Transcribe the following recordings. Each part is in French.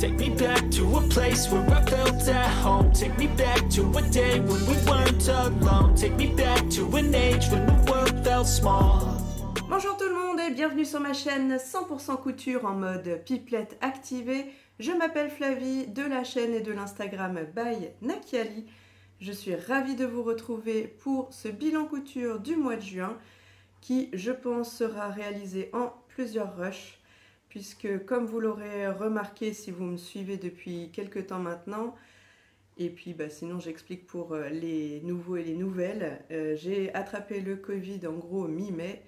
Take me back to a place where I felt at home. Take me back to a day when we weren't alone. Take me back to an age when the world felt small. Bonjour tout le monde et bienvenue sur ma chaîne 100% couture en mode pipelette activée. Je m'appelle Flavie de la chaîne et de l'Instagram by Nakiali. Je suis ravie de vous retrouver pour ce bilan couture du mois de juin qui, je pense, sera réalisé en plusieurs rushs puisque, comme vous l'aurez remarqué si vous me suivez depuis quelques temps maintenant, et puis sinon j'explique pour les nouveaux et les nouvelles, j'ai attrapé le Covid en gros mi-mai.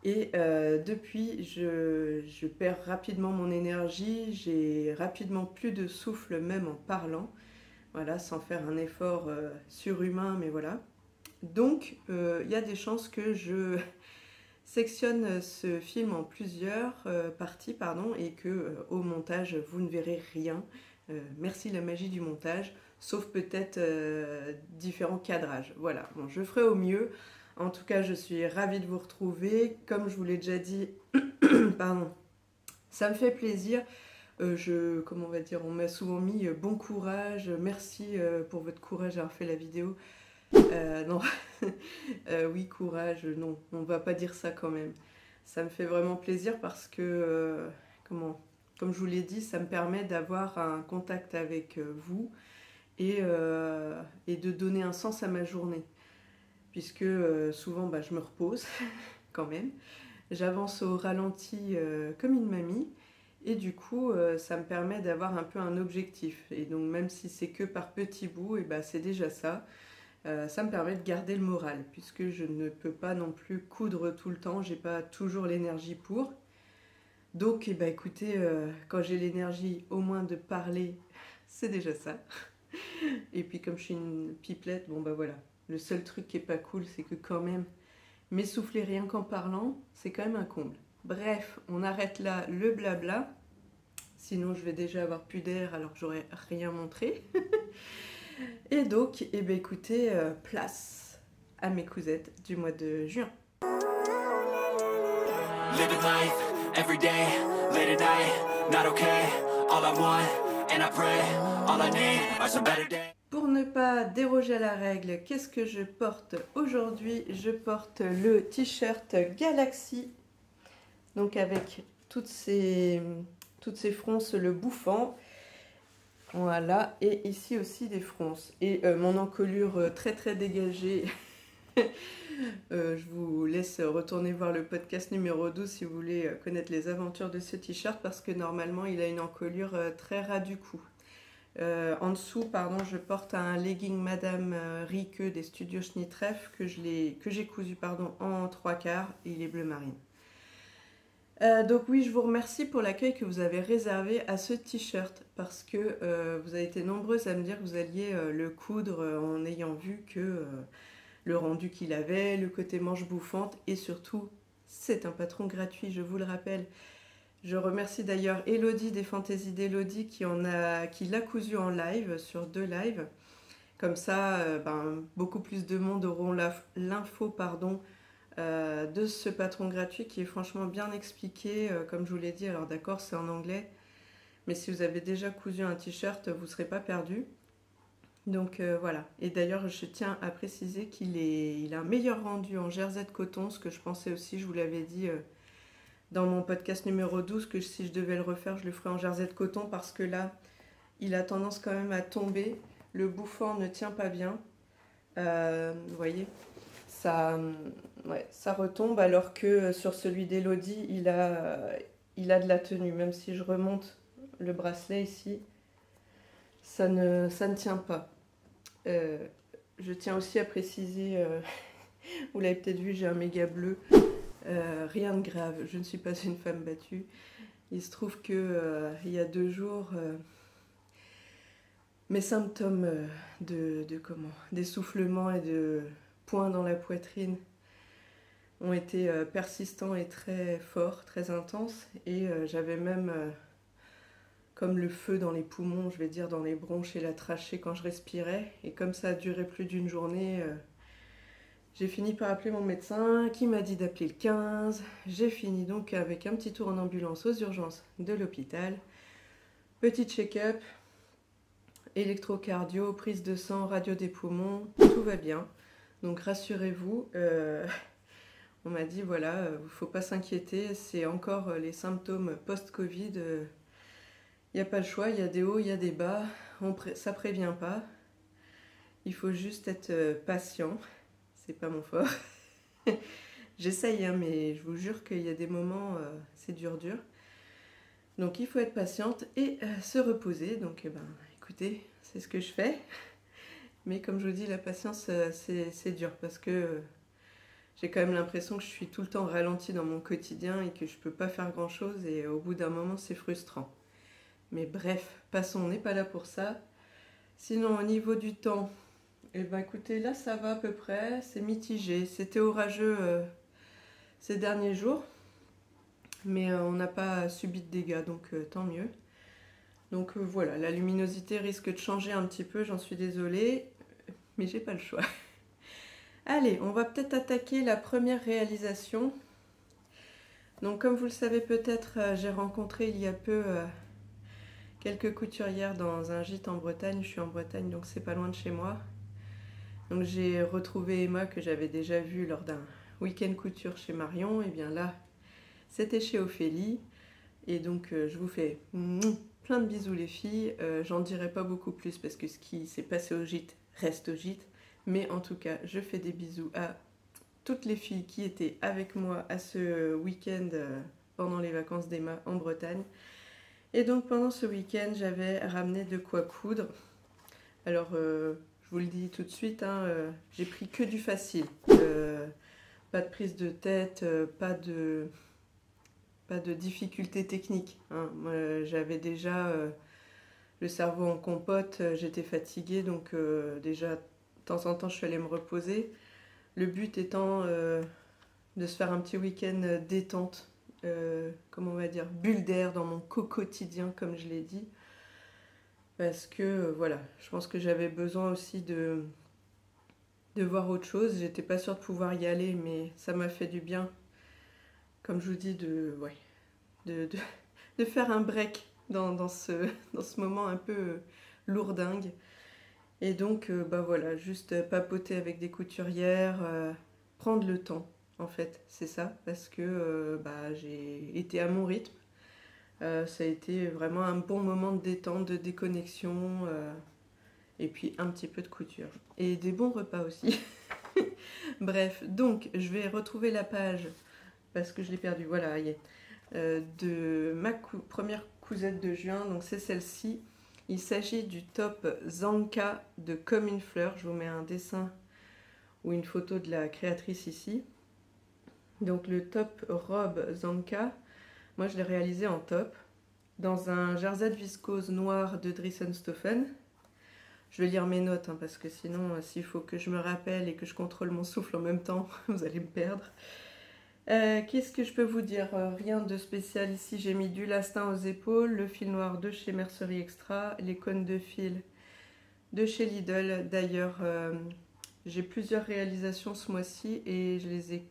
Et depuis, je perds rapidement mon énergie, j'ai rapidement plus de souffle même en parlant, voilà, sans faire un effort surhumain, mais voilà. Donc, il y a des chances que je sectionne ce film en plusieurs parties, et que au montage, vous ne verrez rien. Merci la magie du montage, sauf peut-être différents cadrages. Voilà, bon, je ferai au mieux. En tout cas, je suis ravie de vous retrouver. Comme je vous l'ai déjà dit, ça me fait plaisir. Comment on va dire, on m'a souvent mis bon courage. Merci pour votre courage d'avoir fait la vidéo. Non, oui, courage, non, on va pas dire ça quand même. Ça me fait vraiment plaisir parce que, comme je vous l'ai dit, ça me permet d'avoir un contact avec vous et de donner un sens à ma journée. Puisque souvent je me repose quand même, j'avance au ralenti comme une mamie et du coup ça me permet d'avoir un peu un objectif et donc même si c'est que par petits bouts, et c'est déjà ça. Ça me permet de garder le moral puisque je ne peux pas non plus coudre tout le temps, j'ai pas toujours l'énergie pour. Donc écoutez, quand j'ai l'énergie au moins de parler, c'est déjà ça. Et puis comme je suis une pipelette, voilà. Le seul truc qui est pas cool, c'est que quand même, m'essouffler rien qu'en parlant, c'est quand même un comble. Bref, on arrête là le blabla. Sinon, je vais déjà avoir plus d'air alors que j'aurais rien montré. Et donc, écoutez, place à mes cousettes du mois de juin. Living life, every day, late at night, not okay. All I want, and I pray, all I need are some better days. Pour ne pas déroger à la règle, qu'est-ce que je porte aujourd'hui? Je porte le t-shirt Galaxy, donc avec toutes ces fronces, le bouffant, voilà, et ici aussi des fronces, et mon encolure très très dégagée. Je vous laisse retourner voir le podcast numéro 12 si vous voulez connaître les aventures de ce t-shirt, parce que normalement il a une encolure très ras du cou. En dessous, je porte un legging Madame Rique des studios Schnittreff que j'ai cousu en 3/4 et il est bleu marine. Donc oui, je vous remercie pour l'accueil que vous avez réservé à ce t-shirt parce que vous avez été nombreuses à me dire que vous alliez le coudre en ayant vu que le rendu qu'il avait, le côté manche bouffante et surtout, c'est un patron gratuit, je vous le rappelle. Je remercie d'ailleurs Elodie des Fantaisies d'Elodie qui l'a cousu en live, sur 2 lives. Comme ça, beaucoup plus de monde auront l'info de ce patron gratuit qui est franchement bien expliqué. Comme je vous l'ai dit, alors d'accord, c'est en anglais. Mais si vous avez déjà cousu un t-shirt, vous ne serez pas perdu. Donc voilà. Et d'ailleurs, je tiens à préciser qu'il a un meilleur rendu en jersey de coton, ce que je pensais aussi, je vous l'avais dit dans mon podcast numéro 12, que si je devais le refaire, je le ferais en jersey de coton parce que là, il a tendance quand même à tomber. Le bouffant ne tient pas bien. Vous voyez, ça retombe alors que sur celui d'Elodie, il a de la tenue. Même si je remonte le bracelet ici, ça ne tient pas. Je tiens aussi à préciser, vous l'avez peut-être vu, j'ai un méga bleu. Rien de grave, je ne suis pas une femme battue. Il se trouve que il y a 2 jours, mes symptômes d'essoufflement et de points dans la poitrine ont été persistants et très forts, très intenses. Et j'avais même comme le feu dans les poumons, je vais dire dans les bronches et la trachée quand je respirais. Et comme ça a duré plus d'une journée, j'ai fini par appeler mon médecin qui m'a dit d'appeler le 15. J'ai fini donc avec un petit tour en ambulance aux urgences de l'hôpital Petit check-up, électrocardio, prise de sang, radio des poumons, tout va bien. Donc rassurez-vous, on m'a dit voilà, il ne faut pas s'inquiéter, c'est encore les symptômes post-Covid. Il n'y a pas le choix, il y a des hauts, il y a des bas, ça prévient pas. Il faut juste être patient, c'est pas mon fort. J'essaye, hein, mais je vous jure qu'il y a des moments, c'est dur. Donc il faut être patiente et se reposer. Donc écoutez, c'est ce que je fais. Mais comme je vous dis, la patience, c'est dur parce que j'ai quand même l'impression que je suis tout le temps ralentie dans mon quotidien et que je ne peux pas faire grand-chose. Et au bout d'un moment, c'est frustrant. Mais bref, passons, on n'est pas là pour ça. Sinon, au niveau du temps, écoutez, là, ça va à peu près. C'est mitigé. C'était orageux ces derniers jours. Mais on n'a pas subi de dégâts, donc tant mieux. Donc voilà, la luminosité risque de changer un petit peu, j'en suis désolée, mais j'ai pas le choix. Allez, on va peut-être attaquer la première réalisation. Donc comme vous le savez peut-être, j'ai rencontré il y a peu quelques couturières dans un gîte en Bretagne. Je suis en Bretagne, donc c'est pas loin de chez moi. Donc j'ai retrouvé Emma que j'avais déjà vue lors d'un week-end couture chez Marion. Et bien là, c'était chez Ophélie. Et donc je vous fais plein de bisous les filles. J'en dirai pas beaucoup plus parce que ce qui s'est passé au gîte reste au gîte. Mais en tout cas, je fais des bisous à toutes les filles qui étaient avec moi à ce week-end pendant les vacances d'Emma en Bretagne. Et donc pendant ce week-end, j'avais ramené de quoi coudre. Alors je vous le dis tout de suite, hein, j'ai pris que du facile. Pas de prise de tête, pas de difficultés techniques. Hein. Moi, j'avais déjà le cerveau en compote, j'étais fatiguée, donc déjà de temps en temps je suis allée me reposer. Le but étant de se faire un petit week-end détente, comment on va dire, bulle d'air dans mon quotidien comme je l'ai dit. Parce que voilà, je pense que j'avais besoin aussi de voir autre chose. J'étais pas sûre de pouvoir y aller, mais ça m'a fait du bien. Comme je vous dis, de faire un break dans ce moment un peu lourdingue. Et donc, voilà, juste papoter avec des couturières, prendre le temps, en fait, c'est ça, parce que j'ai été à mon rythme. Ça a été vraiment un bon moment de détente, de déconnexion, et puis un petit peu de couture. Et des bons repas aussi. Bref, donc, je vais retrouver la page, parce que je l'ai perdue, voilà, de ma première cousette de juin, donc c'est celle-ci. Il s'agit du top Zanka de Comme une fleur. Je vous mets un dessin ou une photo de la créatrice ici. Donc le top robe Zanka, moi je l'ai réalisé en top, dans un jersey viscose noir de Dries-Stoffen. Je vais lire mes notes, hein, parce que sinon, s'il faut que je me rappelle et que je contrôle mon souffle en même temps, vous allez me perdre. Qu'est-ce que je peux vous dire? Rien de spécial ici. J'ai mis du lastin aux épaules, le fil noir de chez Mercerie Extra, les cônes de fil de chez Lidl. D'ailleurs, j'ai plusieurs réalisations ce mois-ci et je les ai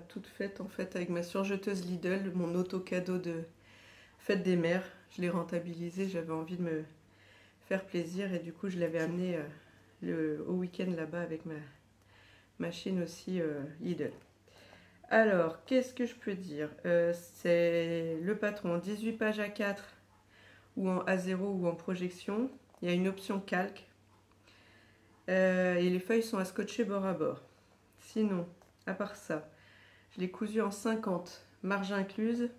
toutes faites en fait avec ma surjeteuse Lidl, mon auto-cadeau de fête des mères. Je l'ai rentabilisé, j'avais envie de me faire plaisir et du coup je l'avais amené au week-end là-bas avec ma machine aussi Lidl. Alors, qu'est-ce que je peux dire? C'est le patron, 18 pages A4 ou en A0 ou en projection. Il y a une option calque. Et les feuilles sont à scotcher bord à bord. Sinon, à part ça, je l'ai cousu en 50, marge incluse.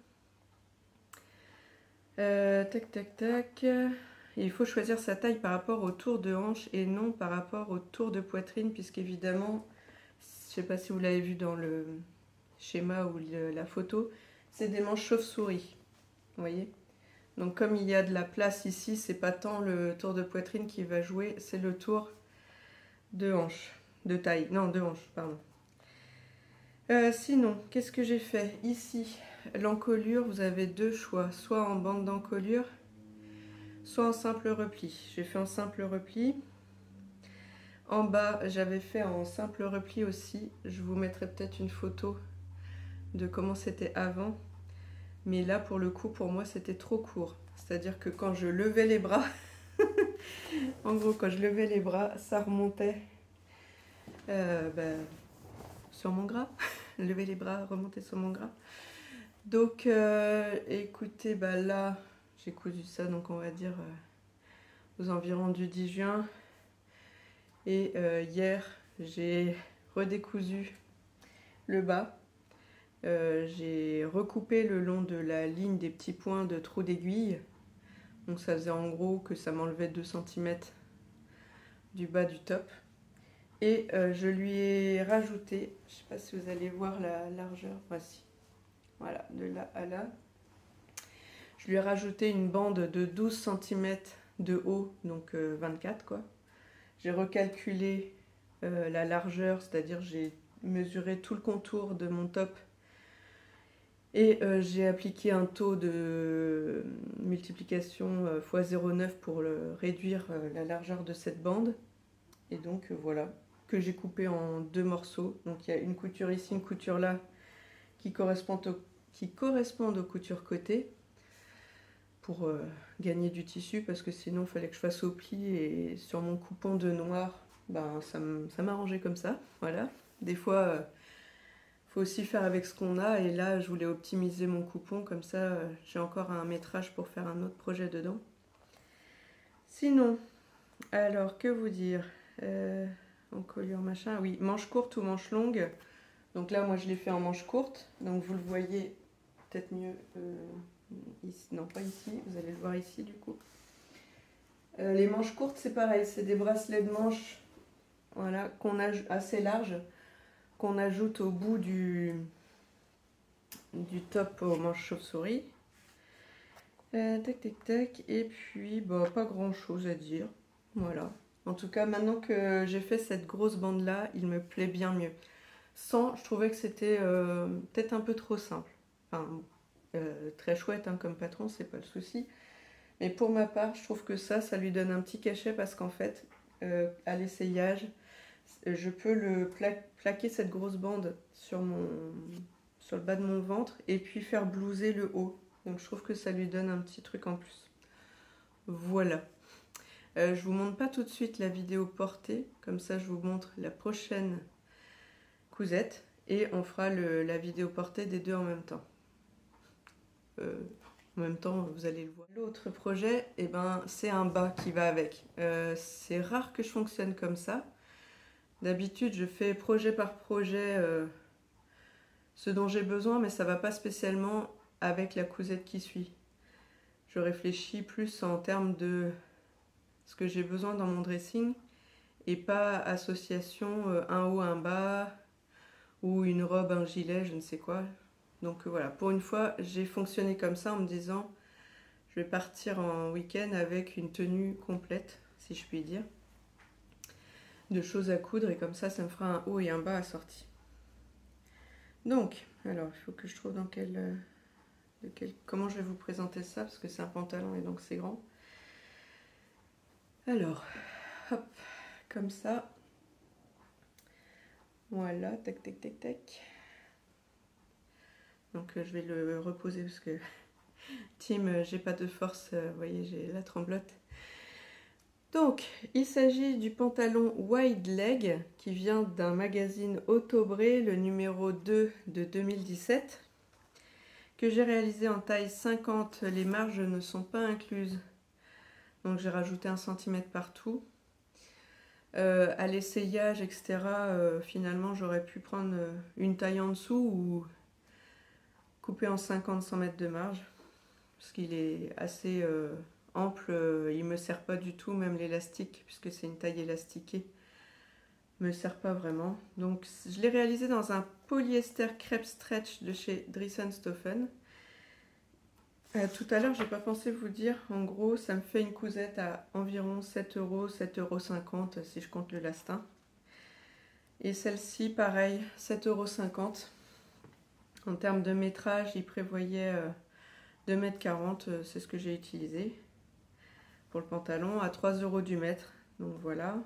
Tac, tac, tac. Et il faut choisir sa taille par rapport au tour de hanche et non par rapport au tour de poitrine, puisqu'évidemment, je ne sais pas si vous l'avez vu dans le schéma ou la photo, c'est des manches chauve-souris, vous voyez. Donc comme il y a de la place ici, c'est pas tant le tour de poitrine qui va jouer, c'est le tour de hanche, de taille, non de hanche, pardon. Sinon, qu'est-ce que j'ai fait ici? L'encolure, vous avez deux choix, soit en bande d'encolure, soit en simple repli. J'ai fait en simple repli. En bas, j'avais fait en simple repli aussi. Je vous mettrai peut-être une photo de comment c'était avant, mais là pour le coup pour moi c'était trop court, c'est-à-dire que quand je levais les bras, en gros quand je levais les bras, ça remontait sur mon gras. Lever les bras, remonter sur mon gras. Donc écoutez, là j'ai cousu ça, donc on va dire aux environs du 10 juin. Et hier j'ai redécousu le bas. J'ai recoupé le long de la ligne des petits points de trou d'aiguille. Donc ça faisait en gros que ça m'enlevait 2 cm du bas du top. Et je lui ai rajouté, je ne sais pas si vous allez voir la largeur, voici. Voilà, de là à là. Je lui ai rajouté une bande de 12 cm de haut, donc 24 quoi. J'ai recalculé la largeur, c'est-à-dire j'ai mesuré tout le contour de mon top. Et j'ai appliqué un taux de multiplication x 0,9 pour réduire la largeur de cette bande. Et donc voilà, que j'ai coupé en 2 morceaux. Donc il y a une couture ici, une couture là, qui correspondent aux coutures côté, pour gagner du tissu, parce que sinon il fallait que je fasse au pli, et sur mon coupon de noir, ça m'arrangeait comme ça. Voilà, des fois... faut aussi faire avec ce qu'on a, et là je voulais optimiser mon coupon, comme ça j'ai encore un métrage pour faire un autre projet dedans. Sinon, alors que vous dire, encolure machin, oui, manche courte ou manche longue. Donc là moi je l'ai fait en manche courte, donc vous le voyez peut-être mieux ici, non pas ici, vous allez le voir ici du coup. Les manches courtes c'est pareil, c'est des bracelets de manches, voilà, qu'on a assez larges, qu'on ajoute au bout du top aux manches chauve-souris. Tac tac tac, et puis pas grand chose à dire, voilà. En tout cas maintenant que j'ai fait cette grosse bande là, il me plaît bien mieux. Sans, je trouvais que c'était peut-être un peu trop simple. Enfin, très chouette hein, comme patron, c'est pas le souci. Mais pour ma part, je trouve que ça lui donne un petit cachet, parce qu'en fait, à l'essayage, je peux plaquer cette grosse bande sur le bas de mon ventre, et puis faire blouser le haut. Donc je trouve que ça lui donne un petit truc en plus. Voilà. Je vous montre pas tout de suite la vidéo portée, comme ça je vous montre la prochaine cousette, et on fera la vidéo portée des deux en même temps. En même temps, vous allez le voir. L'autre projet, c'est un bas qui va avec. C'est rare que je fonctionne comme ça. D'habitude, je fais projet par projet ce dont j'ai besoin, mais ça ne va pas spécialement avec la cousette qui suit. Je réfléchis plus en termes de ce que j'ai besoin dans mon dressing, et pas association un haut, un bas, ou une robe, un gilet, je ne sais quoi. Donc voilà, pour une fois, j'ai fonctionné comme ça en me disant, je vais partir en week-end avec une tenue complète, si je puis dire, de choses à coudre, et comme ça, ça me fera un haut et un bas assortis. Donc, alors, il faut que je trouve comment je vais vous présenter ça, parce que c'est un pantalon et donc c'est grand. Alors, hop, comme ça. Voilà, tac, tac, tac, tac. Donc je vais le reposer parce que team, j'ai pas de force, vous voyez, j'ai la tremblote. Donc, il s'agit du pantalon wide leg qui vient d'un magazine Autobré, le numéro 2 de 2017, que j'ai réalisé en taille 50. Les marges ne sont pas incluses, donc j'ai rajouté 1 cm partout. À l'essayage, etc., finalement, j'aurais pu prendre une taille en dessous ou couper en 50 sans mettre de marge, parce qu'il est assez ample, il me sert pas du tout, même l'élastique, puisque c'est une taille élastiquée, me sert pas vraiment. Donc je l'ai réalisé dans un polyester crêpe stretch de chez Dries&Stoffen. Tout à l'heure, j'ai pas pensé vous dire, en gros, ça me fait une cousette à environ 7 €, 7,50 € si je compte le lastin. Et celle-ci, pareil, 7,50 €. En termes de métrage, il prévoyait 2,40 m, c'est ce que j'ai utilisé pour le pantalon, à 3 € du mètre. Donc voilà.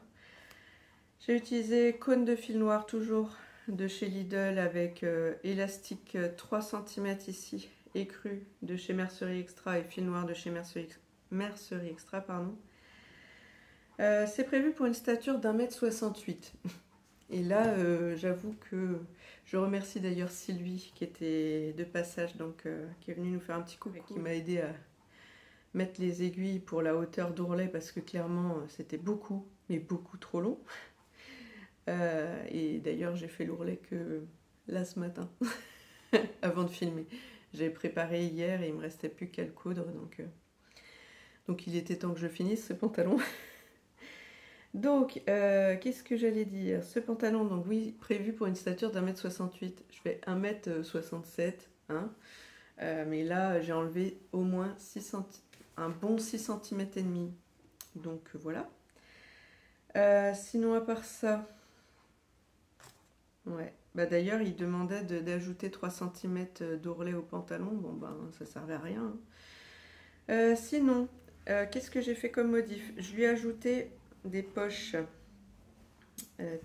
J'ai utilisé cône de fil noir, toujours de chez Lidl, avec élastique 3 cm ici écru de chez Mercerie Extra et fil noir de chez Mercerie Extra, pardon. C'est prévu pour une stature d'1,68 m. Et là, j'avoue que je remercie d'ailleurs Sylvie qui était de passage, donc qui est venue nous faire un petit coup et qui m'a aidé à mettre les aiguilles pour la hauteur d'ourlet parce que clairement c'était beaucoup, mais beaucoup trop long. Et d'ailleurs, j'ai fait l'ourlet que là ce matin, avant de filmer. J'ai préparé hier et il me restait plus qu'à le coudre, donc il était temps que je finisse ce pantalon. Donc, qu'est-ce que j'allais dire? Ce pantalon, donc oui, prévu pour une stature d'1,68 m. Je fais 1,67 m, hein. Mais là, j'ai enlevé au moins 6 cm, un bon 6 cm et demi. Donc, voilà. Sinon, à part ça, ouais. Bah, d'ailleurs, il demandait d'ajouter 3 cm d'ourlet au pantalon. Bon, ben, ça servait à rien. Hein. Sinon, qu'est-ce que j'ai fait comme modif? Je lui ai ajouté des poches.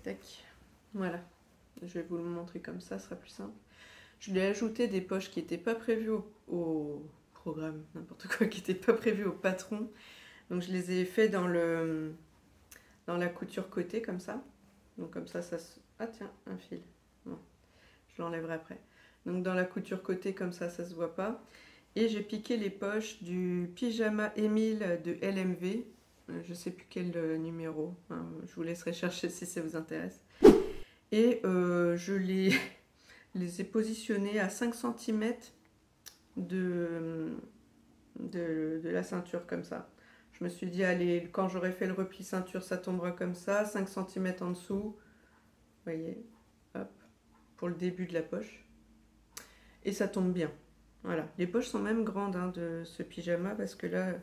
Tac. Voilà. Je vais vous le montrer comme ça, ce sera plus simple. Je lui ai ajouté des poches qui n'étaient pas prévues au programme, n'importe quoi, qui n'étaient pas prévues au patron. Donc je les ai fait dans la couture côté comme ça. Donc comme ça se... Ah tiens, un fil. Bon, je l'enlèverai après. Donc dans la couture côté comme ça se voit pas. Et j'ai piqué les poches du pyjama Émile de LMV. Je sais plus quel numéro. Hein, je vous laisserai chercher si ça vous intéresse. Et je les ai positionnés à 5 cm de la ceinture comme ça. Je me suis dit, allez, quand j'aurai fait le repli ceinture, ça tombera comme ça, 5 cm en dessous. Vous voyez, hop, pour le début de la poche. Et ça tombe bien. Voilà, les poches sont même grandes hein, de ce pyjama parce que là, vous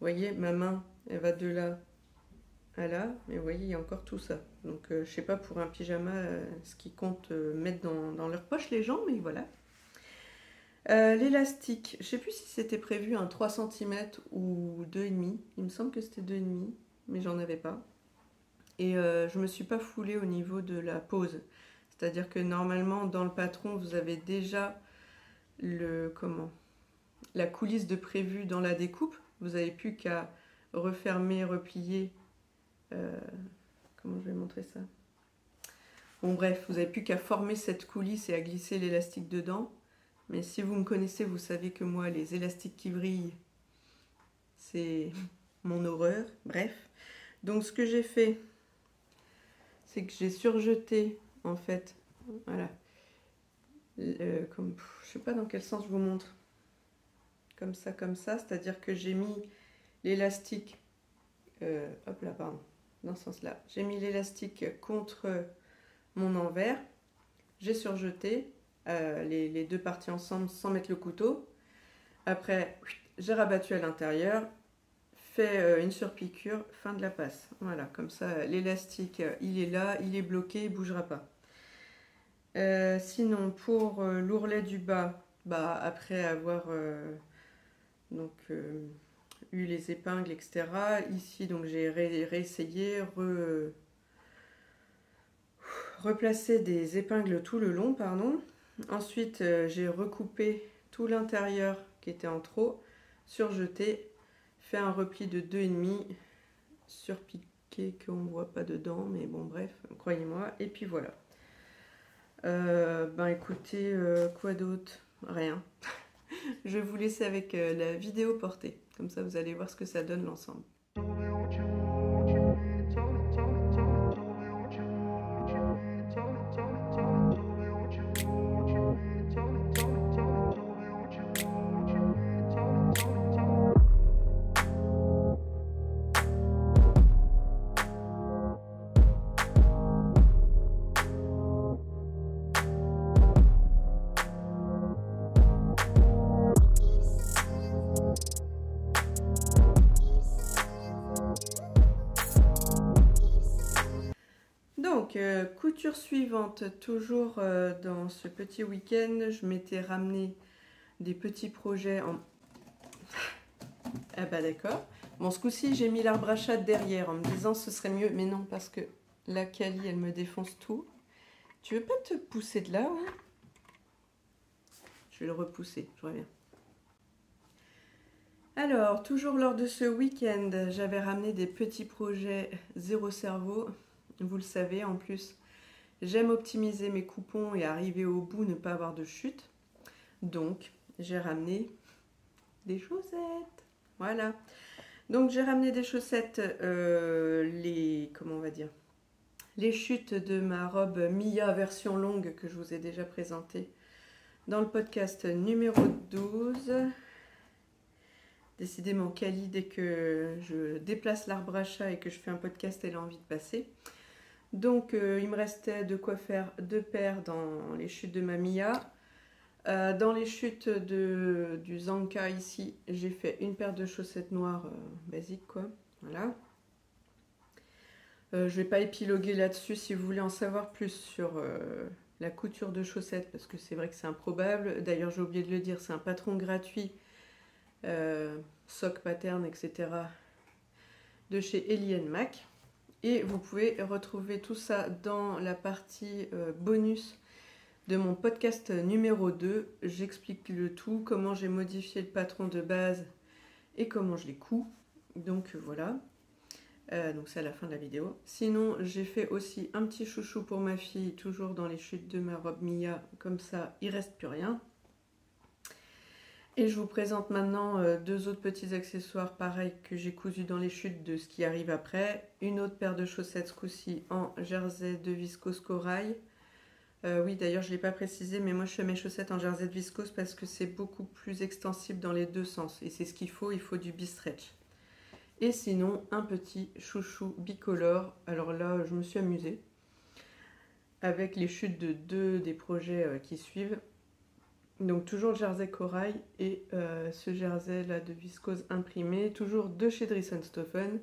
voyez, ma main, elle va de là à là, mais vous voyez, il y a encore tout ça. Donc, je sais pas pour un pyjama ce qu'ils comptent mettre dans leur poche les gens, mais voilà. L'élastique, je sais plus si c'était prévu un 3 cm ou 2,5. Il me semble que c'était 2,5, mais j'en avais pas. Et je me suis pas foulée au niveau de la pose. C'est-à-dire que normalement, dans le patron, vous avez déjà la coulisse de prévu dans la découpe. Vous n'avez plus qu'à refermer, replier. Comment je vais montrer ça? Bon bref, vous n'avez plus qu'à former cette coulisse et à glisser l'élastique dedans. Mais si vous me connaissez, vous savez que moi, les élastiques qui brillent, c'est mon horreur. Bref. Donc ce que j'ai fait, c'est que j'ai surjeté, en fait, voilà. Je sais pas dans quel sens je vous montre. Comme ça, c'est-à-dire que j'ai mis l'élastique, hop là, pardon, dans ce sens-là. J'ai mis l'élastique contre mon envers, j'ai surjeté les deux parties ensemble sans mettre le couteau. Après, j'ai rabattu à l'intérieur, fait une surpiqûre, fin de la passe. Voilà, comme ça, l'élastique, il est là, il est bloqué, il ne bougera pas. Sinon, pour l'ourlet du bas, bah, après avoir eu les épingles, etc. Ici, donc j'ai réessayé, replacé des épingles tout le long, pardon. Ensuite, j'ai recoupé tout l'intérieur qui était en trop, surjeté, fait un repli de 2,5, surpiqué qu'on ne voit pas dedans, mais bon, bref, croyez-moi. Et puis voilà. Ben écoutez, quoi d'autre? Rien. Je vais vous laisser avec la vidéo portée. Comme ça, vous allez voir ce que ça donne l'ensemble. Donc, couture suivante, toujours dans ce petit week-end, je m'étais ramené des petits projets en... Ah bah d'accord. Bon, ce coup-ci, j'ai mis l'arbre à chat derrière en me disant ce serait mieux. Mais non, parce que la Cali, elle me défonce tout. Tu veux pas te pousser de là, hein? Je vais le repousser, je reviens. Alors, toujours lors de ce week-end, j'avais ramené des petits projets zéro cerveau. Vous le savez, en plus, j'aime optimiser mes coupons et arriver au bout, ne pas avoir de chute. Donc, j'ai ramené des chaussettes. Voilà. Donc, j'ai ramené des chaussettes, comment on va dire, les chutes de ma robe Mia version longue que je vous ai déjà présentée dans le podcast numéro 12. Décidément, Kali, dès que je déplace l'arbre à chat et que je fais un podcast, elle a envie de passer. Donc, il me restait de quoi faire 2 paires dans les chutes de ma Mia. Dans les chutes du Zanka ici, j'ai fait une paire de chaussettes noires basiques, quoi. Voilà. Je ne vais pas épiloguer là-dessus. Si vous voulez en savoir plus sur la couture de chaussettes, parce que c'est vrai que c'est improbable. D'ailleurs, j'ai oublié de le dire, c'est un patron gratuit. Sock pattern, etc. de chez Ellie & Mac. Et vous pouvez retrouver tout ça dans la partie bonus de mon podcast numéro 2. J'explique le tout, comment j'ai modifié le patron de base et comment je les couds. Donc voilà. Donc c'est à la fin de la vidéo. Sinon, j'ai fait aussi un petit chouchou pour ma fille, toujours dans les chutes de ma robe Mia. Comme ça, il reste plus rien. Et je vous présente maintenant 2 autres petits accessoires pareils que j'ai cousus dans les chutes de ce qui arrive après. Une autre paire de chaussettes ce coup-ci en jersey de viscose corail. Oui, d'ailleurs je ne l'ai pas précisé, mais moi je fais mes chaussettes en jersey de viscose parce que c'est beaucoup plus extensible dans les 2 sens. Et c'est ce qu'il faut du bi-stretch. Et sinon, un petit chouchou bicolore. Alors là, je me suis amusée avec les chutes de 2 des projets qui suivent. Donc toujours le jersey corail et ce jersey là de viscose imprimé, toujours de chez Dries+Stoffen,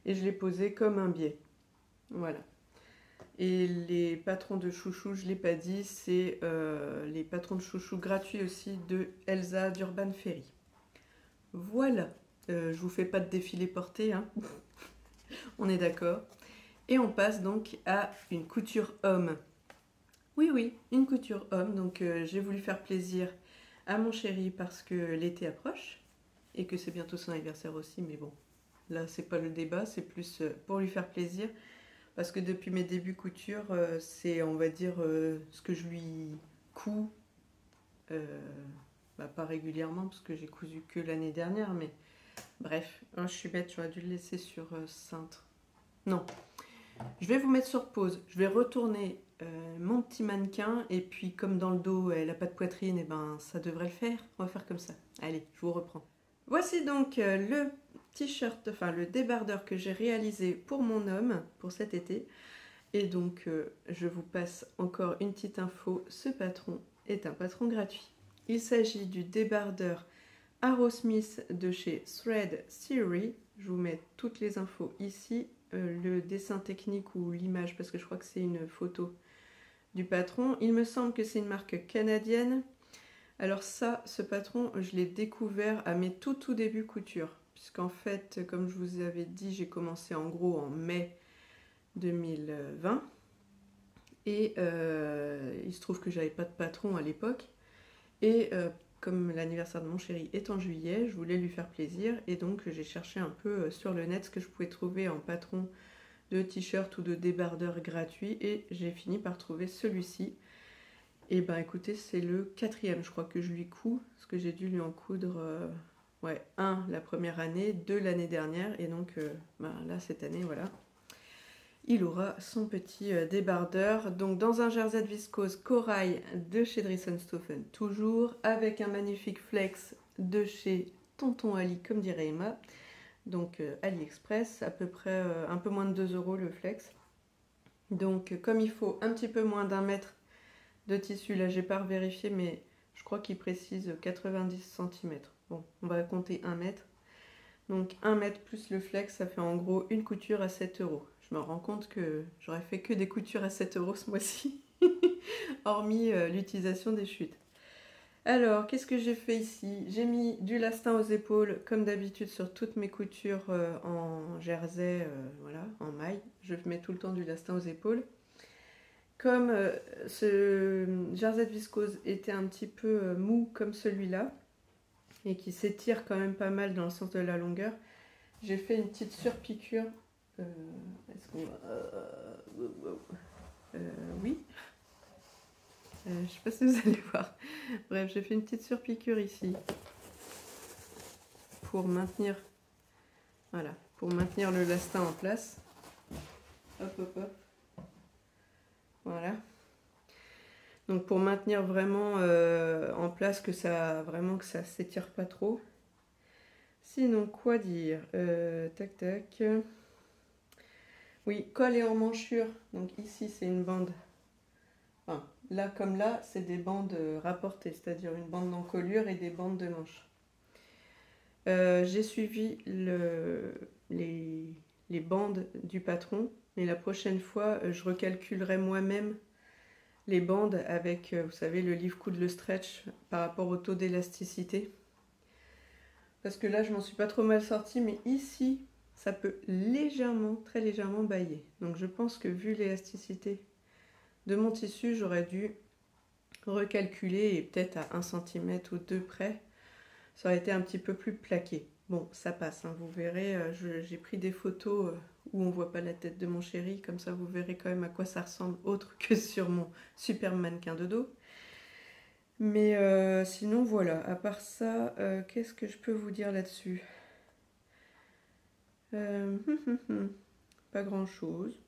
et je l'ai posé comme un biais. Voilà. Et les patrons de chouchou, je ne l'ai pas dit, c'est les patrons de chouchou gratuits aussi de Elsa d'Urban Ferry. Voilà. Je vous fais pas de défilé porté, hein. On est d'accord. Et on passe donc à une couture homme. Oui, une couture homme. Donc j'ai voulu faire plaisir à mon chéri parce que l'été approche et que c'est bientôt son anniversaire aussi. Mais bon, là c'est pas le débat, c'est plus pour lui faire plaisir. Parce que depuis mes débuts couture, c'est on va dire ce que je lui couds. Pas régulièrement parce que j'ai cousu que l'année dernière. Mais bref, je suis bête, j'aurais dû le laisser sur cintre. Non, je vais vous mettre sur pause. Je vais retourner mon petit mannequin et puis comme dans le dos elle n'a pas de poitrine, et ben ça devrait le faire. On va faire comme ça. Allez, je vous reprends. Voici donc le t-shirt, enfin le débardeur que j'ai réalisé pour mon homme pour cet été. Et donc je vous passe encore une petite info. Ce patron est un patron gratuit. Il s'agit du débardeur Arrowsmith de chez Thread Theory. Je vous mets toutes les infos ici. Le dessin technique ou l'image, parce que je crois que c'est une photo du patron. Il me semble que c'est une marque canadienne. Alors ça, ce patron, je l'ai découvert à mes tout débuts couture, puisqu'en fait, comme je vous avais dit, j'ai commencé en gros en mai 2020. Et il se trouve que j'avais pas de patron à l'époque. Et comme l'anniversaire de mon chéri est en juillet, je voulais lui faire plaisir. Et donc j'ai cherché un peu sur le net ce que je pouvais trouver en patron de t-shirt ou de débardeur gratuit. Et j'ai fini par trouver celui-ci. Et ben écoutez, c'est le 4e, je crois que je lui couds. Parce que j'ai dû lui en coudre, 1 la première année, 2 l'année dernière. Et donc là, cette année, voilà. Il aura son petit débardeur, donc dans un jersey de viscose corail de chez Dries+Stoffen, toujours, avec un magnifique flex de chez Tonton Ali, comme dirait Emma, donc AliExpress, à peu près un peu moins de 2 € le flex. Donc comme il faut un petit peu moins d'1 mètre de tissu, là j'ai pas vérifié, mais je crois qu'il précise 90 cm. Bon, on va compter 1 mètre. Donc 1 mètre plus le flex, ça fait en gros une couture à 7 €. Je me rends compte que j'aurais fait que des coutures à 7 € ce mois-ci, hormis l'utilisation des chutes. Alors, qu'est-ce que j'ai fait ici? J'ai mis du lastin aux épaules, comme d'habitude sur toutes mes coutures en jersey, voilà, en maille. Je mets tout le temps du lastin aux épaules. Comme ce Jarzette viscose était un petit peu mou comme celui-là, et qui s'étire quand même pas mal dans le sens de la longueur, j'ai fait une petite surpiqûre. Est-ce qu'on va... oui. Je sais pas si vous allez voir. Bref, j'ai fait une petite surpiqûre ici pour maintenir, voilà, pour maintenir le lastin en place. Hop, hop, hop. Voilà. Donc pour maintenir vraiment en place que ça s'étire pas trop. Sinon, quoi dire? Tac tac. Oui, col et emmanchure. Donc ici c'est une bande. Enfin, là comme là, c'est des bandes rapportées, c'est-à-dire une bande d'encolure et des bandes de manche. J'ai suivi les bandes du patron, et la prochaine fois, je recalculerai moi-même les bandes avec, vous savez, le livre coude, le stretch par rapport au taux d'élasticité. Parce que là, je m'en suis pas trop mal sortie, mais ici, ça peut légèrement, très légèrement bailler. Donc je pense que vu l'élasticité de mon tissu, j'aurais dû recalculer et peut-être à 1 cm ou 2 près, ça aurait été un petit peu plus plaqué. Bon, ça passe, hein, vous verrez, j'ai pris des photos où on voit pas la tête de mon chéri, comme ça vous verrez quand même à quoi ça ressemble autre que sur mon super mannequin de dos. Mais sinon voilà, à part ça, qu'est-ce que je peux vous dire là-dessus? Pas grand-chose,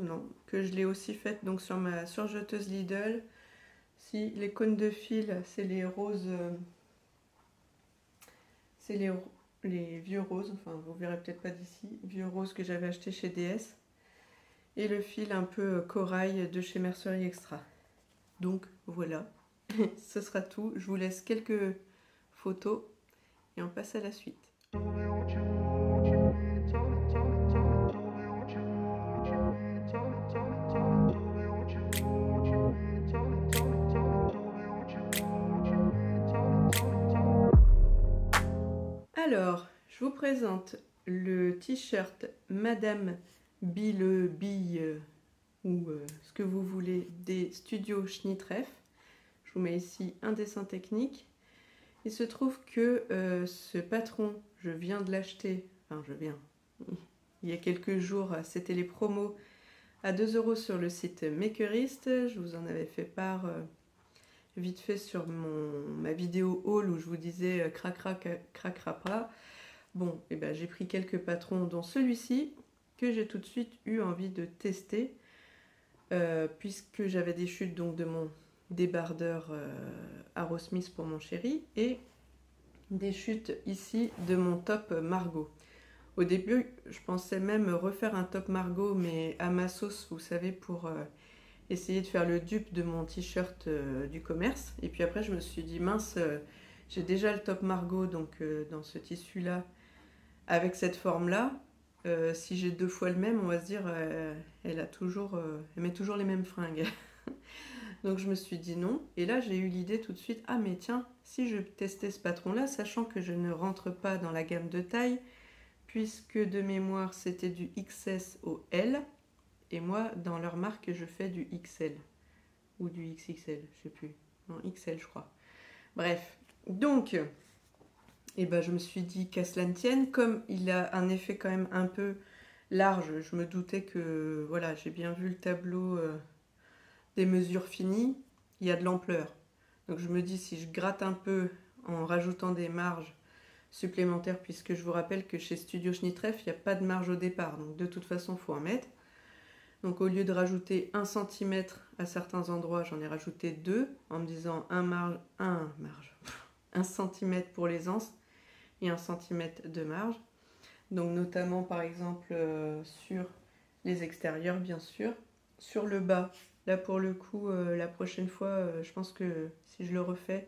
non. Que je l'ai aussi faite donc sur ma surjeteuse Lidl. Si les cônes de fil, c'est les roses, c'est les vieux roses, enfin vous verrez peut-être pas d'ici, vieux roses que j'avais acheté chez DS. Et le fil un peu corail de chez Mercerie Extra. Donc voilà, ce sera tout. Je vous laisse quelques photos et on passe à la suite. Alors, je vous présente le t-shirt Madame Bille ou ce que vous voulez des studios Schnittreff. Je vous mets ici un dessin technique. Il se trouve que ce patron, je viens de l'acheter, il y a quelques jours, c'était les promos à 2 € sur le site Makerist. Je vous en avais fait part vite fait sur ma vidéo haul où je vous disais crac. Bon, et ben j'ai pris quelques patrons, dont celui-ci, que j'ai tout de suite eu envie de tester, puisque j'avais des chutes donc de mon débardeur Aerosmith pour mon chéri, et des chutes ici de mon top Margot. Au début, je pensais même refaire un top Margot, mais à ma sauce, vous savez, pour essayer de faire le dupe de mon t-shirt du commerce. Et puis après, je me suis dit, mince, j'ai déjà le top Margot, donc dans ce tissu-là, avec cette forme-là. Si j'ai 2 fois le même, on va se dire, elle met toujours les mêmes fringues. Donc je me suis dit non. Et là, j'ai eu l'idée tout de suite, ah mais tiens, si je testais ce patron-là, sachant que je ne rentre pas dans la gamme de taille, puisque de mémoire, c'était du XS au L. Et moi, dans leur marque, je fais du XL. Ou du XXL, je sais plus. Non, XL, je crois. Bref. Donc, je me suis dit qu'à cela ne tienne, comme il a un effet quand même un peu large, je me doutais que, voilà, j'ai bien vu le tableau des mesures finies, il y a de l'ampleur. Donc je me dis, si je gratte un peu en rajoutant des marges supplémentaires, puisque je vous rappelle que chez Studio Schnittreff, il n'y a pas de marge au départ, donc de toute façon, il faut en mettre. Donc au lieu de rajouter 1 cm à certains endroits, j'en ai rajouté 2, en me disant 1 cm pour les anses et 1 cm de marge. Donc notamment par exemple sur les extérieurs bien sûr. Sur le bas, là pour le coup, la prochaine fois, je pense que si je le refais,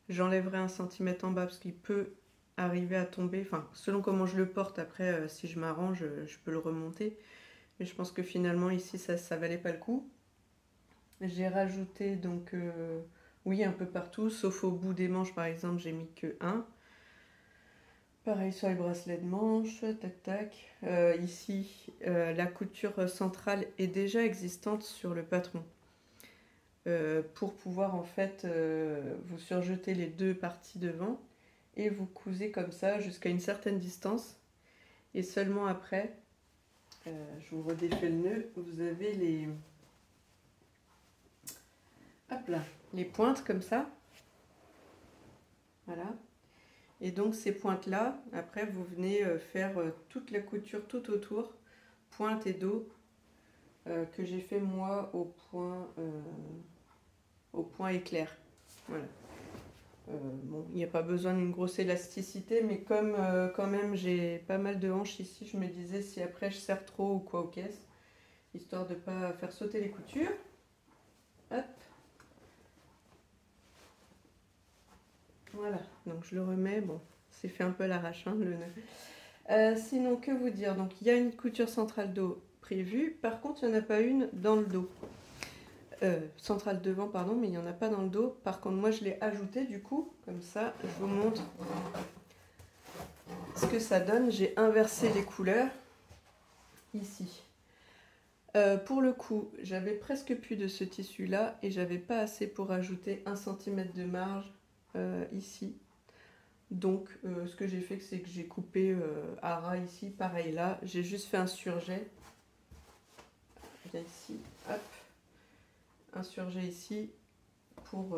j'enlèverai 1 cm en bas parce qu'il peut arriver à tomber. Enfin, selon comment je le porte, après si je m'arrange, je peux le remonter. Mais je pense que finalement ici ça valait pas le coup. J'ai rajouté donc oui un peu partout, sauf au bout des manches par exemple, j'ai mis que 1. Pareil sur les bracelets de manche, tac tac. Ici, la couture centrale est déjà existante sur le patron. Pour pouvoir en fait vous surjeter les deux parties devant et vous cousez comme ça jusqu'à une certaine distance. Et seulement après, je vous redéfais le nœud, vous avez les... Hop là, les pointes comme ça. Voilà. Et donc ces pointes-là, après vous venez faire toute la couture tout autour, pointe et dos, que j'ai fait moi au point éclair. Voilà. Bon, il n'y a pas besoin d'une grosse élasticité, mais comme quand même j'ai pas mal de hanches ici, je me disais si après je serre trop ou quoi aux caisses, histoire de ne pas faire sauter les coutures. Hop. Voilà, donc je le remets, bon, c'est fait un peu à l'arrache, hein, le nœud. Sinon, que vous dire? Donc, il y a une couture centrale dos prévue, par contre, il n'y en a pas une dans le dos. Centrale devant, pardon, mais il n'y en a pas dans le dos. Par contre, moi, je l'ai ajouté, du coup, comme ça, je vous montre ce que ça donne. J'ai inversé les couleurs, ici. Pour le coup, j'avais presque plus de ce tissu-là, et j'avais pas assez pour ajouter 1 cm de marge. Ici, donc ce que j'ai fait, c'est que j'ai coupé à ras ici, pareil là, j'ai juste fait un surjet, bien ici, hop, un surjet ici pour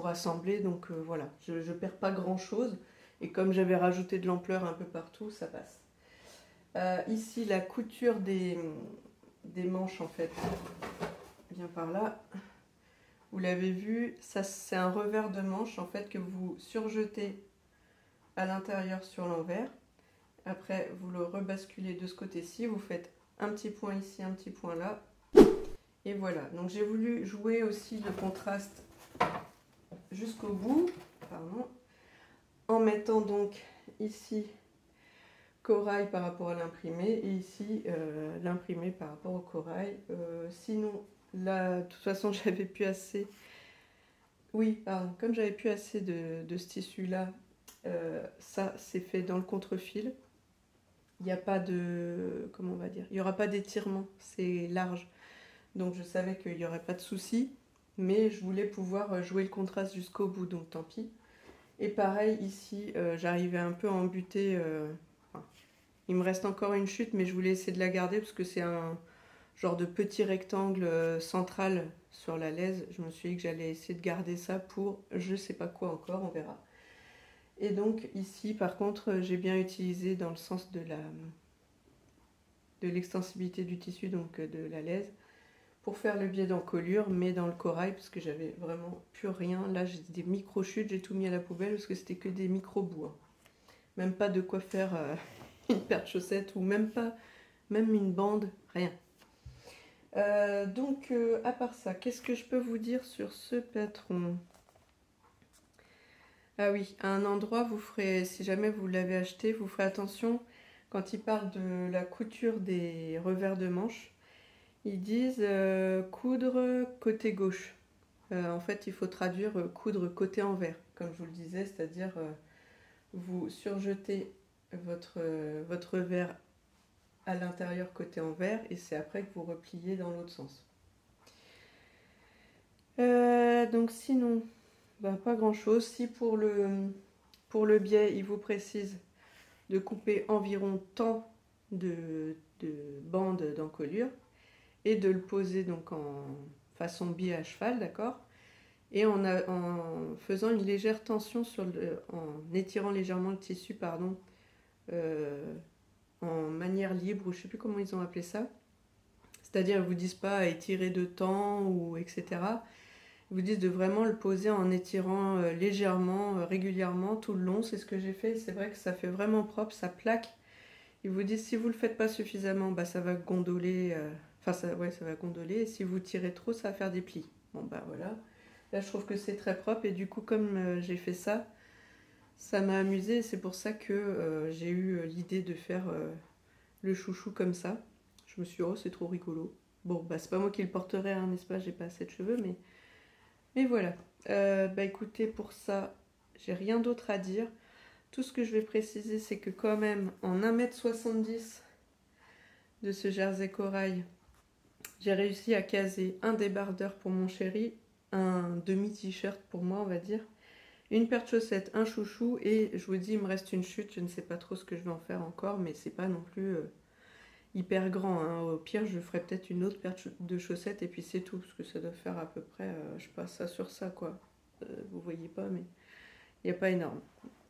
assembler, donc voilà, je perds pas grand chose, et comme j'avais rajouté de l'ampleur un peu partout, ça passe. Ici, la couture des manches, en fait, vient par là. Vous l'avez vu, ça c'est un revers de manche en fait que vous surjetez à l'intérieur sur l'envers. Après vous le rebasculez de ce côté-ci, vous faites un petit point ici, un petit point là. Et voilà, donc j'ai voulu jouer aussi le contraste jusqu'au bout, pardon, en mettant donc ici corail par rapport à l'imprimé et ici l'imprimé par rapport au corail. Sinon, là, de toute façon, j'avais plus assez. Oui, pardon, comme j'avais plus assez de ce tissu-là, ça c'est fait dans le contre-fil. Il n'y a pas de. Comment on va dire? Il n'y aura pas d'étirement, c'est large. Donc je savais qu'il n'y aurait pas de souci, mais je voulais pouvoir jouer le contraste jusqu'au bout, donc tant pis. Et pareil, ici, j'arrivais un peu à embuter. Enfin, il me reste encore une chute, mais je voulais essayer de la garder parce que c'est un genre de petit rectangle central sur la laise. Je me suis dit que j'allais essayer de garder ça pour je sais pas quoi encore, on verra. Et donc ici par contre j'ai bien utilisé dans le sens de l'extensibilité du tissu, donc de la laise, pour faire le biais d'encolure, mais dans le corail parce que j'avais vraiment plus rien. Là j'ai des micro chutes, j'ai tout mis à la poubelle parce que c'était que des micro bouts, hein. Même pas de quoi faire une paire de chaussettes ou même une bande, rien. Donc à part ça, qu'est-ce que je peux vous dire sur ce patron? Ah oui, à un endroit, vous ferez, si jamais vous l'avez acheté, vous ferez attention quand ils parlent de la couture des revers de manche. Ils disent coudre côté gauche. En fait, il faut traduire coudre côté envers, comme je vous le disais, c'est-à-dire vous surjetez votre revers à l'intérieur côté envers et c'est après que vous repliez dans l'autre sens. Donc sinon, bah, pas grand chose. Si pour le biais, il vous précise de couper environ tant de bandes d'encolure et de le poser donc en façon biais à cheval, d'accord, et en faisant une légère tension en étirant légèrement le tissu, pardon, en manière libre, ou je sais plus comment ils ont appelé ça, c'est-à-dire ils vous disent pas étirer de temps ou etc. Ils vous disent de vraiment le poser en étirant légèrement, régulièrement tout le long. C'est ce que j'ai fait, c'est vrai que ça fait vraiment propre, ça plaque. Ils vous disent si vous le faites pas suffisamment, bah ça va gondoler, ça va gondoler, et si vous tirez trop, ça va faire des plis. Bon bah voilà, là je trouve que c'est très propre et du coup comme j'ai fait ça, ça m'a amusé, c'est pour ça que j'ai eu l'idée de faire le chouchou comme ça. Je me suis dit, oh, c'est trop rigolo. Bon, bah c'est pas moi qui le porterai, hein, n'est-ce pas, j'ai pas assez de cheveux, mais voilà. Bah écoutez, pour ça, j'ai rien d'autre à dire. Tout ce que je vais préciser, c'est que quand même, en 1,70 m de ce jersey corail, j'ai réussi à caser un débardeur pour mon chéri, un demi-t-shirt pour moi, on va dire, une paire de chaussettes, un chouchou, et je vous dis, il me reste une chute, je ne sais pas trop ce que je vais en faire encore, mais c'est pas non plus hyper grand, hein. Au pire, je ferai peut-être une autre paire de chaussettes, et puis c'est tout, parce que ça doit faire à peu près, je passe ça sur ça, quoi. Vous voyez pas, mais il n'y a pas énorme.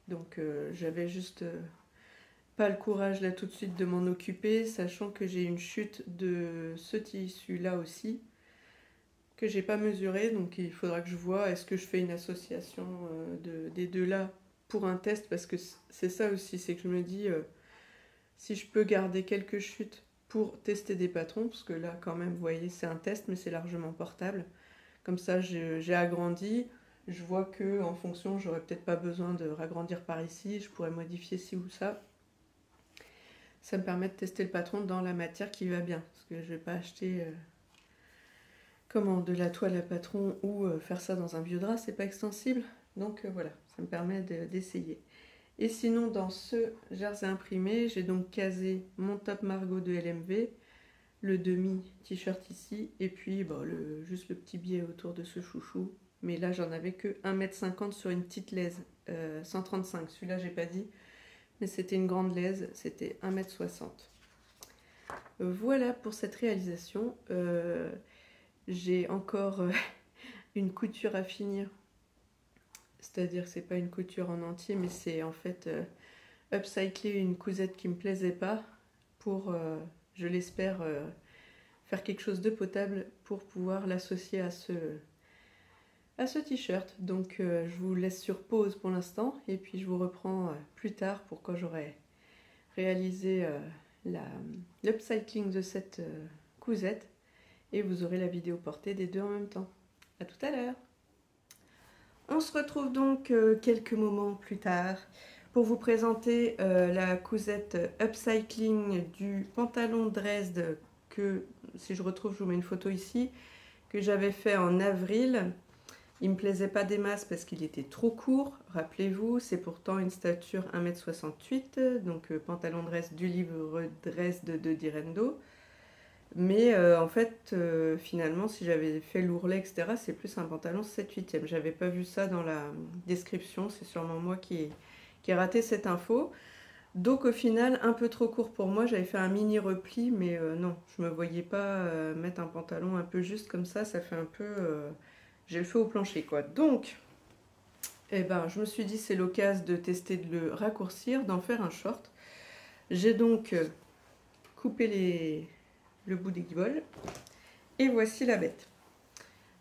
Donc j'avais juste pas le courage là tout de suite de m'en occuper, sachant que j'ai une chute de ce tissu là aussi, que j'ai pas mesuré, donc il faudra que je vois, est-ce que je fais une association des deux là pour un test, parce que c'est ça aussi, c'est que je me dis, si je peux garder quelques chutes pour tester des patrons, parce que là quand même, vous voyez, c'est un test, mais c'est largement portable, comme ça j'ai agrandi, je vois que en fonction, j'aurais peut-être pas besoin de ragrandir par ici, je pourrais modifier ci ou ça. Ça me permet de tester le patron dans la matière qui va bien, parce que je vais pas acheter de la toile à patron ou faire ça dans un vieux drap, c'est pas extensible. Donc voilà, ça me permet d'essayer. Et sinon, dans ce jersey imprimé, j'ai donc casé mon top Margot de LMV, le demi t-shirt ici, et puis juste le petit biais autour de ce chouchou. Mais là, j'en avais que 1,50 m sur une petite laise 135. Celui-là, j'ai pas dit, mais c'était une grande laise, c'était 1,60 m. Voilà pour cette réalisation. J'ai encore une couture à finir. C'est-à-dire que c'est pas une couture en entier, mais c'est en fait upcycler une cousette qui me plaisait pas pour, je l'espère, faire quelque chose de potable pour pouvoir l'associer à ce t-shirt. Donc je vous laisse sur pause pour l'instant et puis je vous reprends plus tard pour quand j'aurai réalisé l'upcycling de cette cousette et vous aurez la vidéo portée des deux en même temps. A tout à l'heure. On se retrouve donc quelques moments plus tard pour vous présenter la cousette upcycling du pantalon Dresde que, si je retrouve, je vous mets une photo ici, que j'avais fait en avril. Il me plaisait pas des masses parce qu'il était trop court, rappelez-vous, c'est pourtant une stature 1,68 m, donc pantalon Dresde du livre Dresde de Direndo. Mais en fait, finalement, si j'avais fait l'ourlet, etc., c'est plus un pantalon 7/8e. J'avais pas vu ça dans la description, c'est sûrement moi qui ai raté cette info. Donc au final, un peu trop court pour moi, j'avais fait un mini repli, mais non, je me voyais pas mettre un pantalon un peu juste comme ça fait un peu... j'ai le feu au plancher, quoi. Donc, eh ben, je me suis dit, c'est l'occasion de tester de le raccourcir, d'en faire un short. J'ai donc coupé le bout des guiboles. Et voici la bête.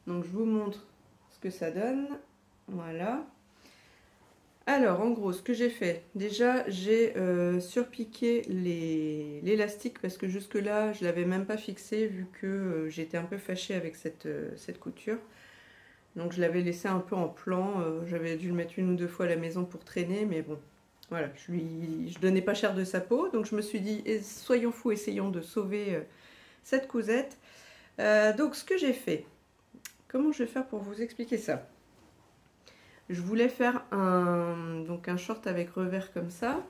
Donc je vous montre ce que ça donne. Voilà. Alors en gros, ce que j'ai fait, déjà j'ai surpiqué l'élastique parce que jusque là je l'avais même pas fixé vu que j'étais un peu fâchée avec cette couture. Donc je l'avais laissé un peu en plan. J'avais dû le mettre une ou deux fois à la maison pour traîner, mais bon. Voilà, je donnais pas cher de sa peau, donc je me suis dit, soyons fous, essayons de sauver cette cousette. Donc ce que j'ai fait, comment je vais faire pour vous expliquer ça? Je voulais faire un short avec revers comme ça.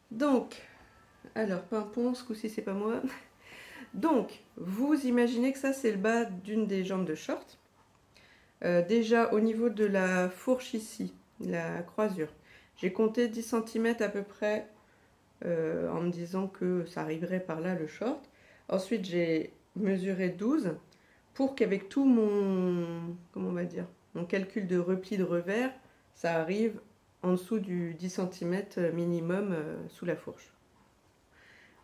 Donc, alors pimpon, ce coup-ci c'est pas moi. Donc, vous imaginez que ça c'est le bas d'une des jambes de short. Déjà au niveau de la fourche ici, la croisure, j'ai compté 10 cm à peu près en me disant que ça arriverait par là le short. Ensuite j'ai mesuré 12 pour qu'avec tout mon, comment on va dire, mon calcul de repli de revers, ça arrive en dessous du 10 cm minimum sous la fourche.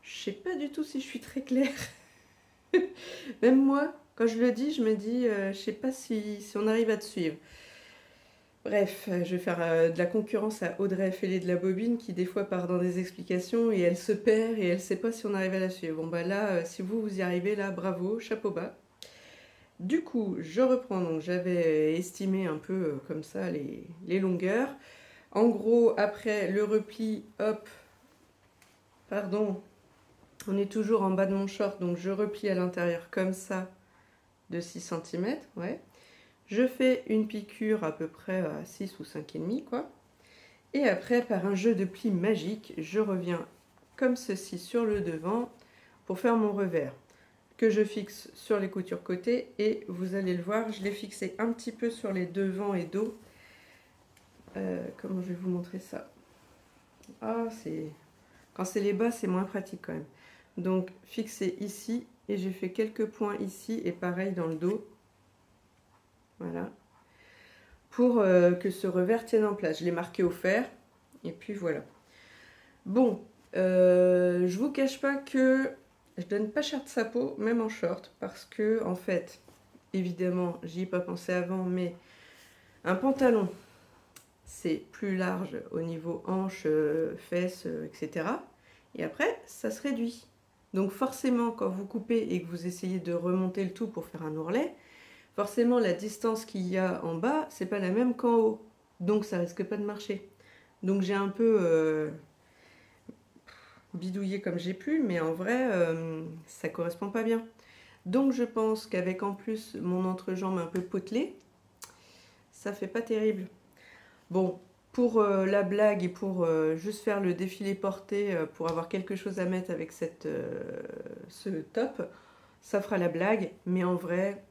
Je sais pas du tout si je suis très claire. Même moi, quand je le dis, je me dis, je sais pas si on arrive à te suivre. Bref, je vais faire de la concurrence à Audrey Fellé de la Bobine qui des fois part dans des explications et elle se perd et elle sait pas si on arrive à la suivre. Bon bah là, si vous y arrivez, là, bravo, chapeau bas. Du coup, je reprends, donc j'avais estimé un peu comme ça les longueurs. En gros, après le repli, hop, pardon, on est toujours en bas de mon short, donc je replie à l'intérieur comme ça de 6 cm, ouais. Je fais une piqûre à peu près à 6 ou 5,5 quoi. Et après, par un jeu de plis magique, je reviens comme ceci sur le devant pour faire mon revers, que je fixe sur les coutures côté. Et vous allez le voir, je l'ai fixé un petit peu sur les devants et dos. Comment je vais vous montrer ça? Quand c'est les bas, c'est moins pratique quand même. Donc fixé ici, et j'ai fait quelques points ici et pareil dans le dos. Voilà. Pour que ce revers tienne en place. Je l'ai marqué au fer, et puis voilà. Bon, je vous cache pas que je donne pas cher de sa peau, même en short, parce que en fait, évidemment, j'y ai pas pensé avant, mais un pantalon, c'est plus large au niveau hanches, fesses, etc. Et après, ça se réduit. Donc forcément, quand vous coupez et que vous essayez de remonter le tout pour faire un ourlet, forcément la distance qu'il y a en bas, c'est pas la même qu'en haut. Donc ça risque pas de marcher. Donc j'ai un peu bidouillé comme j'ai pu, mais en vrai, ça correspond pas bien. Donc je pense qu'avec en plus mon entrejambe un peu potelée, ça fait pas terrible. Bon, pour la blague et pour juste faire le défilé porté, pour avoir quelque chose à mettre avec ce top, ça fera la blague. Mais en vrai,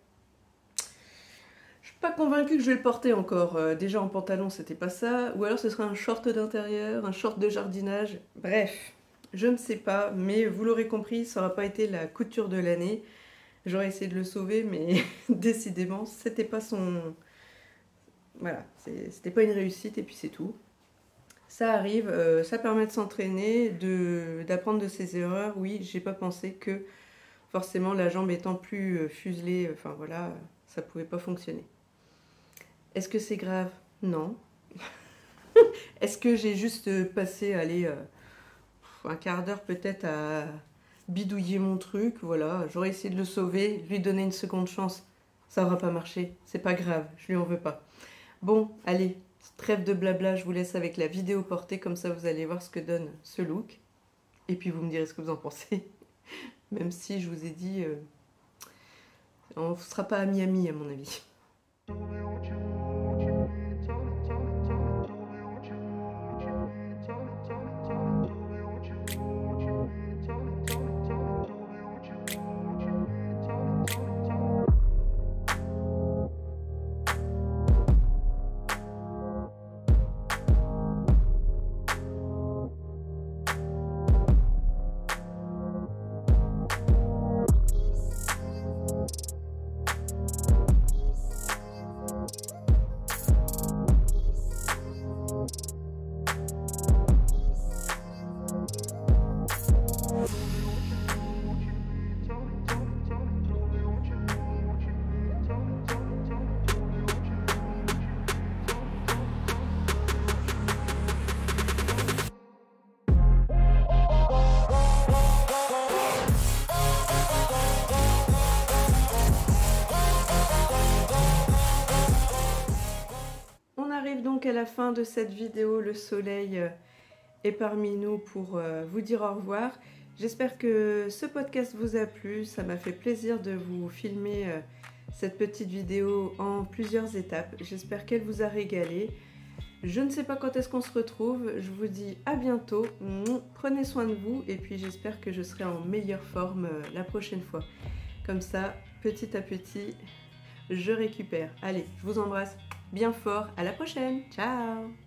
je suis pas convaincue que je vais le porter encore. Déjà en pantalon, c'était pas ça. Ou alors ce serait un short d'intérieur, un short de jardinage. Bref, je ne sais pas. Mais vous l'aurez compris, ça n'aura pas été la couture de l'année. J'aurais essayé de le sauver, mais décidément, c'était pas son... Voilà, c'était pas une réussite et puis c'est tout. Ça arrive, ça permet de s'entraîner, d'apprendre de ses erreurs. Oui, j'ai pas pensé que forcément la jambe étant plus fuselée, enfin voilà, ça pouvait pas fonctionner. Est-ce que c'est grave? Non. Est-ce que j'ai juste passé, allez, un quart d'heure peut-être à bidouiller mon truc? Voilà, j'aurais essayé de le sauver, lui donner une seconde chance. Ça n'aura pas marché, c'est pas grave, je lui en veux pas. Bon, allez, trêve de blabla, je vous laisse avec la vidéo portée, comme ça vous allez voir ce que donne ce look. Et puis vous me direz ce que vous en pensez. Même si je vous ai dit, on ne sera pas amis à mon avis. Donc à la fin de cette vidéo, le soleil est parmi nous pour vous dire au revoir. J'espère que ce podcast vous a plu, ça m'a fait plaisir de vous filmer cette petite vidéo en plusieurs étapes. J'espère qu'elle vous a régalé. Je ne sais pas quand est-ce qu'on se retrouve, je vous dis à bientôt, prenez soin de vous et puis j'espère que je serai en meilleure forme la prochaine fois. Comme ça, petit à petit, je récupère. Allez, je vous embrasse bien fort, à la prochaine, ciao!